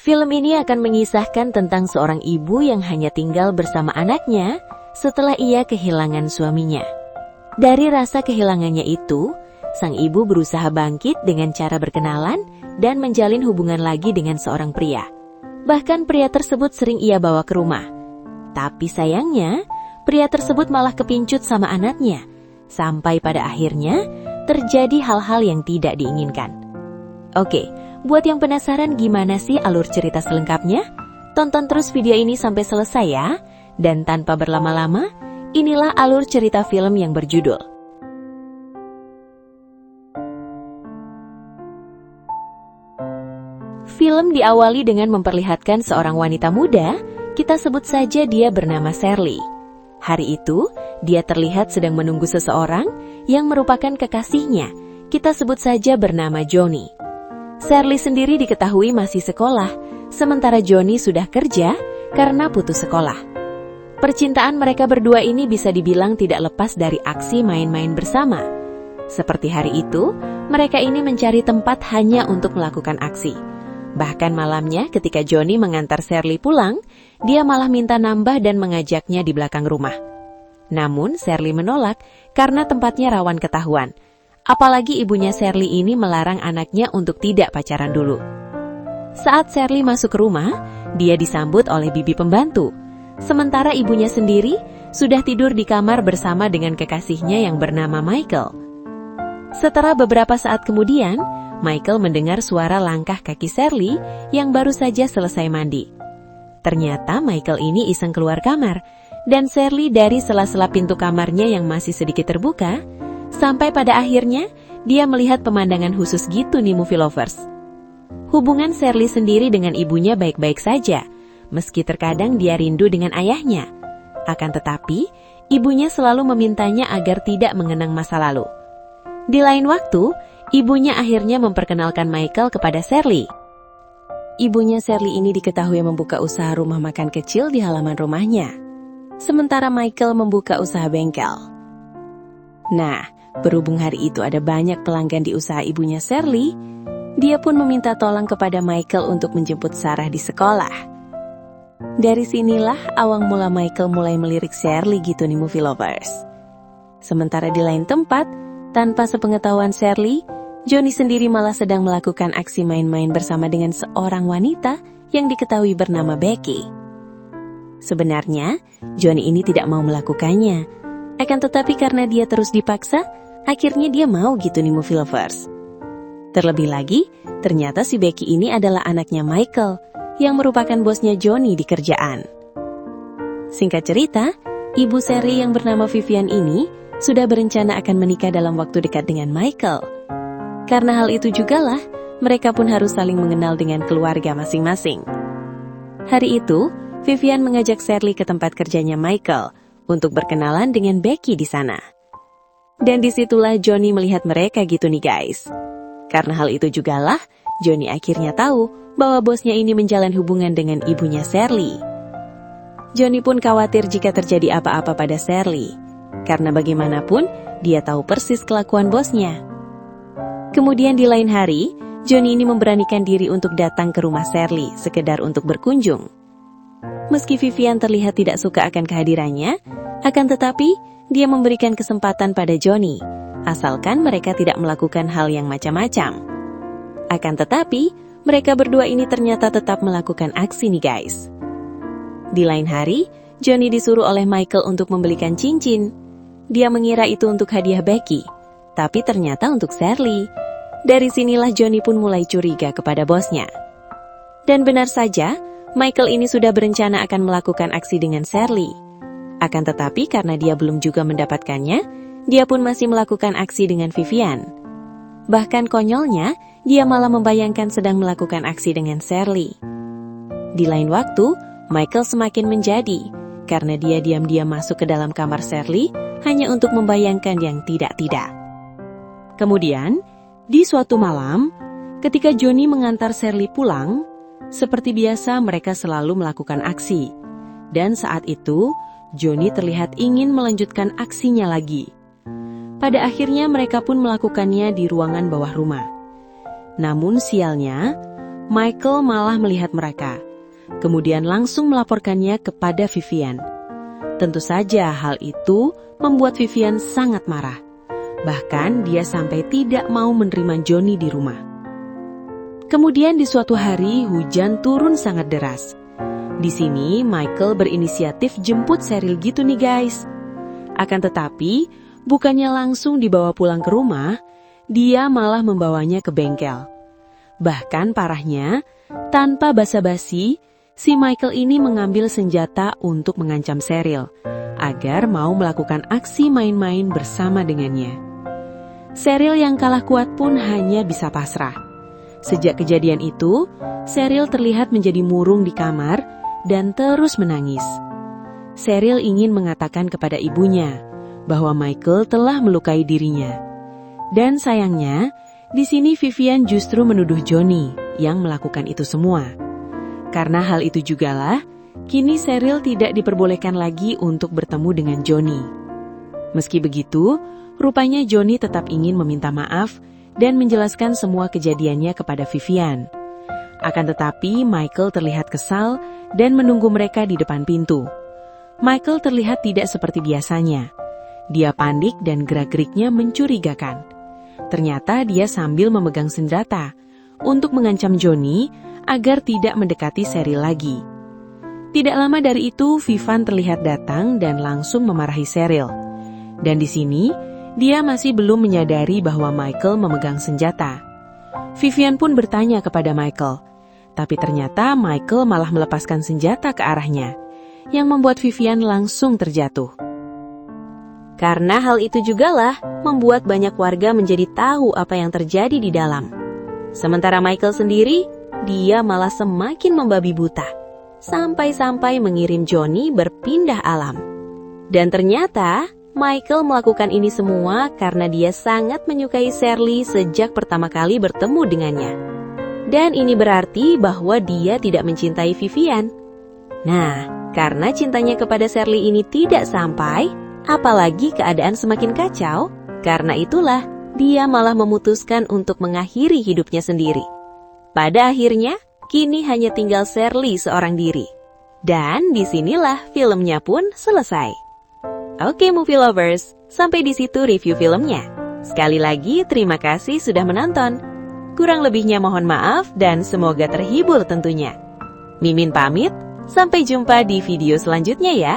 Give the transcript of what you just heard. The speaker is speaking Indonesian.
Film ini akan mengisahkan tentang seorang ibu yang hanya tinggal bersama anaknya setelah ia kehilangan suaminya. Dari rasa kehilangannya itu, sang ibu berusaha bangkit dengan cara berkenalan dan menjalin hubungan lagi dengan seorang pria. Bahkan pria tersebut sering ia bawa ke rumah. Tapi sayangnya, pria tersebut malah kepincut sama anaknya, sampai pada akhirnya terjadi hal-hal yang tidak diinginkan. Oke, buat yang penasaran gimana sih alur cerita selengkapnya? Tonton terus video ini sampai selesai ya. Dan tanpa berlama-lama, inilah alur cerita film yang berjudul Film diawali dengan memperlihatkan seorang wanita muda, kita sebut saja dia bernama Shirley. Hari itu, dia terlihat sedang menunggu seseorang yang merupakan kekasihnya, kita sebut saja bernama Johnny. Shirley sendiri diketahui masih sekolah, sementara Johnny sudah kerja karena putus sekolah. Percintaan mereka berdua ini bisa dibilang tidak lepas dari aksi main-main bersama. Seperti hari itu, mereka ini mencari tempat hanya untuk melakukan aksi. Bahkan malamnya ketika Johnny mengantar Shirley pulang, dia malah minta nambah dan mengajaknya di belakang rumah. Namun Shirley menolak karena tempatnya rawan ketahuan. Apalagi ibunya Shirley ini melarang anaknya untuk tidak pacaran dulu. Saat Shirley masuk ke rumah, dia disambut oleh bibi pembantu. Sementara ibunya sendiri sudah tidur di kamar bersama dengan kekasihnya yang bernama Michael. Setelah beberapa saat kemudian, Michael mendengar suara langkah kaki Shirley yang baru saja selesai mandi. Ternyata Michael ini iseng keluar kamar, dan Shirley dari sela-sela pintu kamarnya yang masih sedikit terbuka, sampai pada akhirnya dia melihat pemandangan khusus gitu nih movie lovers. Hubungan Shirley sendiri dengan ibunya baik-baik saja, meski terkadang dia rindu dengan ayahnya. Akan tetapi, ibunya selalu memintanya agar tidak mengenang masa lalu. Di lain waktu, ibunya akhirnya memperkenalkan Michael kepada Shirley. Ibunya Shirley ini diketahui membuka usaha rumah makan kecil di halaman rumahnya, sementara Michael membuka usaha bengkel. Nah, berhubung hari itu ada banyak pelanggan di usaha ibunya Shirley, dia pun meminta tolong kepada Michael untuk menjemput Sarah di sekolah. Dari sinilah awang mula Michael mulai melirik Shirley gitu nih movie lovers. Sementara di lain tempat, tanpa sepengetahuan Shirley, Johnny sendiri malah sedang melakukan aksi main-main bersama dengan seorang wanita yang diketahui bernama Becky. Sebenarnya, Johnny ini tidak mau melakukannya. Akan tetapi karena dia terus dipaksa, akhirnya dia mau gitu nih movie lovers. Terlebih lagi, ternyata si Becky ini adalah anaknya Michael, yang merupakan bosnya Johnny di kerjaan. Singkat cerita, ibu Shirley yang bernama Vivian ini sudah berencana akan menikah dalam waktu dekat dengan Michael. Karena hal itu jugalah, mereka pun harus saling mengenal dengan keluarga masing-masing. Hari itu, Vivian mengajak Shirley ke tempat kerjanya Michael untuk berkenalan dengan Becky di sana. Dan disitulah Johnny melihat mereka gitu nih guys. Karena hal itu jugalah, Johnny akhirnya tahu bahwa bosnya ini menjalin hubungan dengan ibunya Shirley. Johnny pun khawatir jika terjadi apa-apa pada Shirley. Karena bagaimanapun, dia tahu persis kelakuan bosnya. Kemudian di lain hari, Johnny ini memberanikan diri untuk datang ke rumah Shirley, sekedar untuk berkunjung. Meski Vivian terlihat tidak suka akan kehadirannya, akan tetapi dia memberikan kesempatan pada Johnny, asalkan mereka tidak melakukan hal yang macam-macam. Akan tetapi, mereka berdua ini ternyata tetap melakukan aksi nih guys. Di lain hari, Johnny disuruh oleh Michael untuk membelikan cincin. Dia mengira itu untuk hadiah Becky, tapi ternyata untuk Shirley. Dari sinilah Johnny pun mulai curiga kepada bosnya. Dan benar saja, Michael ini sudah berencana akan melakukan aksi dengan Shirley. Akan tetapi karena dia belum juga mendapatkannya, dia pun masih melakukan aksi dengan Vivian. Bahkan konyolnya, dia malah membayangkan sedang melakukan aksi dengan Shirley. Di lain waktu, Michael semakin menjadi, karena dia diam-diam masuk ke dalam kamar Shirley hanya untuk membayangkan yang tidak-tidak. Kemudian, di suatu malam, ketika Johnny mengantar Shirley pulang, seperti biasa mereka selalu melakukan aksi. Dan saat itu, Johnny terlihat ingin melanjutkan aksinya lagi. Pada akhirnya mereka pun melakukannya di ruangan bawah rumah. Namun sialnya, Michael malah melihat mereka, kemudian langsung melaporkannya kepada Vivian. Tentu saja hal itu membuat Vivian sangat marah. Bahkan dia sampai tidak mau menerima Johnny di rumah. Kemudian di suatu hari hujan turun sangat deras. Di sini Michael berinisiatif jemput Cheryl gitu nih guys. Akan tetapi bukannya langsung dibawa pulang ke rumah, dia malah membawanya ke bengkel. Bahkan parahnya, tanpa basa-basi, si Michael ini mengambil senjata untuk mengancam Cheryl agar mau melakukan aksi main-main bersama dengannya. Cheryl yang kalah kuat pun hanya bisa pasrah. Sejak kejadian itu, Cheryl terlihat menjadi murung di kamar dan terus menangis. Cheryl ingin mengatakan kepada ibunya bahwa Michael telah melukai dirinya. Dan sayangnya, di sini Vivian justru menuduh Johnny yang melakukan itu semua. Karena hal itu jugalah, kini Cheryl tidak diperbolehkan lagi untuk bertemu dengan Johnny. Meski begitu, rupanya Johnny tetap ingin meminta maaf dan menjelaskan semua kejadiannya kepada Vivian. Akan tetapi, Michael terlihat kesal dan menunggu mereka di depan pintu. Michael terlihat tidak seperti biasanya. Dia panik dan gerak-geriknya mencurigakan. Ternyata dia sambil memegang senjata untuk mengancam Johnny agar tidak mendekati Cheryl lagi. Tidak lama dari itu, Vivian terlihat datang dan langsung memarahi Cheryl. Dan di sini, dia masih belum menyadari bahwa Michael memegang senjata. Vivian pun bertanya kepada Michael, tapi ternyata Michael malah melepaskan senjata ke arahnya, yang membuat Vivian langsung terjatuh. Karena hal itu jugalah membuat banyak warga menjadi tahu apa yang terjadi di dalam. Sementara Michael sendiri, dia malah semakin membabi buta, sampai-sampai mengirim Johnny berpindah alam. Dan ternyata Michael melakukan ini semua karena dia sangat menyukai Shirley sejak pertama kali bertemu dengannya. Dan ini berarti bahwa dia tidak mencintai Vivian. Nah, karena cintanya kepada Shirley ini tidak sampai, apalagi keadaan semakin kacau, karena itulah dia malah memutuskan untuk mengakhiri hidupnya sendiri. Pada akhirnya, kini hanya tinggal Shirley seorang diri. Dan disinilah filmnya pun selesai. Oke movie lovers, sampai di situ review filmnya. Sekali lagi terima kasih sudah menonton. Kurang lebihnya mohon maaf dan semoga terhibur tentunya. Mimin pamit, sampai jumpa di video selanjutnya ya.